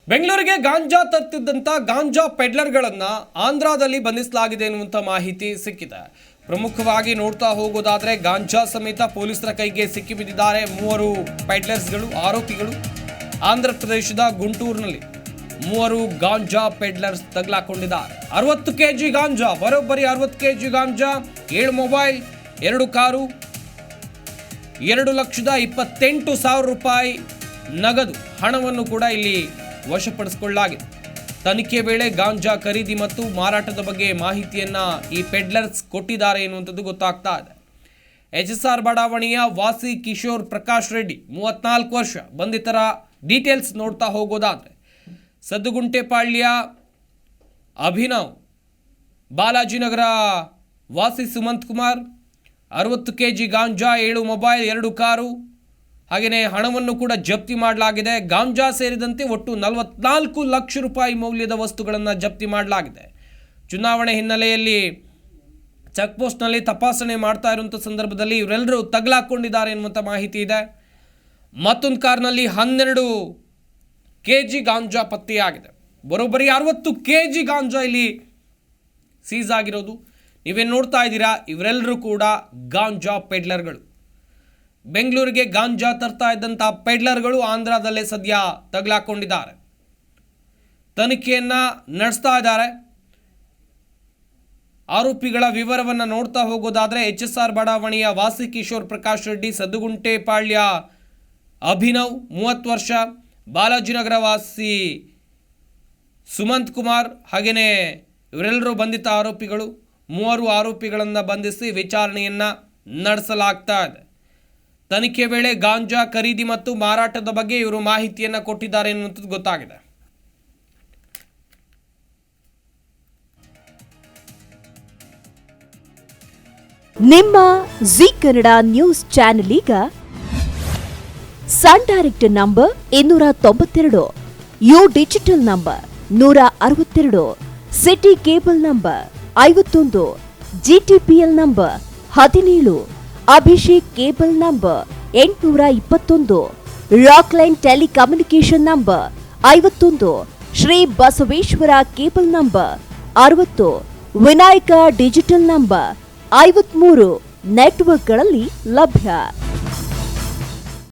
ಬೆಂಗಳೂರಿಗೆ ಗಾಂಜಾ ತರುತ್ತಿದ್ದಂಥ ಗಾಂಜಾ ಪೆಡ್ಲರ್ಗಳನ್ನ ಆಂಧ್ರದಲ್ಲಿ ಬಂಧಿಸಲಾಗಿದೆ ಎನ್ನುವಂಥ ಮಾಹಿತಿ ಸಿಕ್ಕಿದೆ. ಪ್ರಮುಖವಾಗಿ ನೋಡ್ತಾ ಹೋಗೋದಾದ್ರೆ ಗಾಂಜಾ ಸಮೇತ ಪೊಲೀಸರ ಕೈಗೆ ಸಿಕ್ಕಿಬಿದ್ದಿದ್ದಾರೆ 3 ಪೆಡ್ಲರ್ಸ್ಗಳು, ಆರೋಪಿಗಳು. ಆಂಧ್ರ ಪ್ರದೇಶದ ಗುಂಟೂರಿನಲ್ಲಿ 3 ಗಾಂಜಾ ಪೆಡ್ಲರ್ಸ್ ತಗಲಾಕೊಂಡಿದ್ದಾರೆ. 60 ಕೆಜಿ ಗಾಂಜಾ, ಬರೋಬ್ಬರಿ 60 ಕೆಜಿ ಗಾಂಜಾ, 7 ಮೊಬೈಲ್, 2 ಕಾರು, 2,28,000 ರೂಪಾಯಿ ನಗದು ಹಣವನ್ನು ಕೂಡ ಇಲ್ಲಿ ವಶಪಡಿಸಿಕೊಳ್ಳಲಾಗಿದೆ. ತನಿಖೆ ವೇಳೆ ಗಾಂಜಾ ಖರೀದಿ ಮತ್ತು ಮಾರಾಟದ ಬಗ್ಗೆ ಮಾಹಿತಿಯನ್ನ ಈ ಪೆಡ್ಲರ್ಸ್ ಕೊಟ್ಟಿದ್ದಾರೆ ಎನ್ನುವಂಥದ್ದು ಗೊತ್ತಾಗ್ತಾ ಇದೆ. HSR ಬಡಾವಣೆಯ ವಾಸಿ ಕಿಶೋರ್ ಪ್ರಕಾಶ್ ರೆಡ್ಡಿ 34 ವರ್ಷ. ಬಂಧಿತರ ಡೀಟೇಲ್ಸ್ ನೋಡ್ತಾ ಹೋಗೋದಾದ್ರೆ ಸದ್ದುಗುಂಟೆಪಾಳ್ಯ ಅಭಿನವ್, ಬಾಲಾಜಿನಗರ ವಾಸಿ ಸುಮಂತ್ ಕುಮಾರ್, 60 ಕೆಜಿ ಗಾಂಜಾ, 7 ಮೊಬೈಲ್, 2 ಕಾರು, ಹಾಗೆಯೇ ಹಣವನ್ನು ಕೂಡ ಜಪ್ತಿ ಮಾಡಲಾಗಿದೆ. ಗಾಂಜಾ ಸೇರಿದಂತೆ ಒಟ್ಟು 44 ಲಕ್ಷ ರೂಪಾಯಿ ಮೌಲ್ಯದ ವಸ್ತುಗಳನ್ನು ಜಪ್ತಿ ಮಾಡಲಾಗಿದೆ. ಚುನಾವಣೆ ಹಿನ್ನೆಲೆಯಲ್ಲಿ ಚೆಕ್ಪೋಸ್ಟ್ನಲ್ಲಿ ತಪಾಸಣೆ ಮಾಡ್ತಾ ಇರುವಂಥ ಸಂದರ್ಭದಲ್ಲಿ ಇವರೆಲ್ಲರೂ ತಗಲಾಕೊಂಡಿದ್ದಾರೆ ಎನ್ನುವಂಥ ಮಾಹಿತಿ ಇದೆ. ಮತ್ತೊಂದು ಕಾರ್ನಲ್ಲಿ 12 ಕೆಜಿ ಗಾಂಜಾ ಪತ್ತೆಯಾಗಿದೆ. ಬರೋಬ್ಬರಿ 60 ಕೆಜಿ ಗಾಂಜಾ ಇಲ್ಲಿ ಸೀಸ್ ಆಗಿರೋದು ನೀವೇನು ನೋಡ್ತಾ ಇದ್ದೀರಾ. ಇವರೆಲ್ಲರೂ ಕೂಡ ಗಾಂಜಾ ಪೆಡ್ಲರ್ಗಳು. ಬೆಂಗಳೂರಿಗೆ ಗಾಂಜಾ ತರ್ತಾ ಇದ್ದಂಥ ಪೆಡ್ಲರ್ಗಳು ಆಂಧ್ರದಲ್ಲೇ ಸದ್ಯ ತಗಲಾಕೊಂಡಿದ್ದಾರೆ. ತನಿಖೆಯನ್ನ ನಡೆಸ್ತಾ ಇದ್ದಾರೆ. ಆರೋಪಿಗಳ ವಿವರವನ್ನು ನೋಡ್ತಾ ಹೋಗೋದಾದ್ರೆ HSR ಬಡಾವಣೆಯ ವಾಸಿ ಕಿಶೋರ್ ಪ್ರಕಾಶ್ ರೆಡ್ಡಿ, ಸದ್ದುಗುಂಟೆಪಾಳ್ಯ ಅಭಿನವ್ 30 ವರ್ಷ, ಬಾಲಾಜಿನಗರ ವಾಸಿ ಸುಮಂತ್ ಕುಮಾರ್, ಹಾಗೆಯೇ ಇವರೆಲ್ಲರೂ ಬಂಧಿತ ಆರೋಪಿಗಳು. 3 ಆರೋಪಿಗಳನ್ನು ಬಂಧಿಸಿ ವಿಚಾರಣೆಯನ್ನ ನಡೆಸಲಾಗ್ತಾ ಇದೆ. ತನಿಖೆ ವೇಳೆ ಗಾಂಜಾ ಖರೀದಿ ಮತ್ತು ಮಾರಾಟದ ಬಗ್ಗೆ ಇವರು ಮಾಹಿತಿಯನ್ನು ಕೊಟ್ಟಿದ್ದಾರೆ ಎನ್ನುವಂಥದ್ದು ಗೊತ್ತಾಗಿದೆ. ನಿಮ್ಮ ಜಿ ಕನ್ನಡ ನ್ಯೂಸ್ ಚಾನೆಲ್ ಈಗ Sun Direct number 292, U digital number 162, city cable number 51, GTPL number 17, Abhishek cable number 821, Rockline telecommunication number 51, Shri Basaveshwara cable number 60, Vinayaka digital number 53 ನೆಟ್ವರ್ಕ್ಗಳಲ್ಲಿ ಲಭ್ಯ.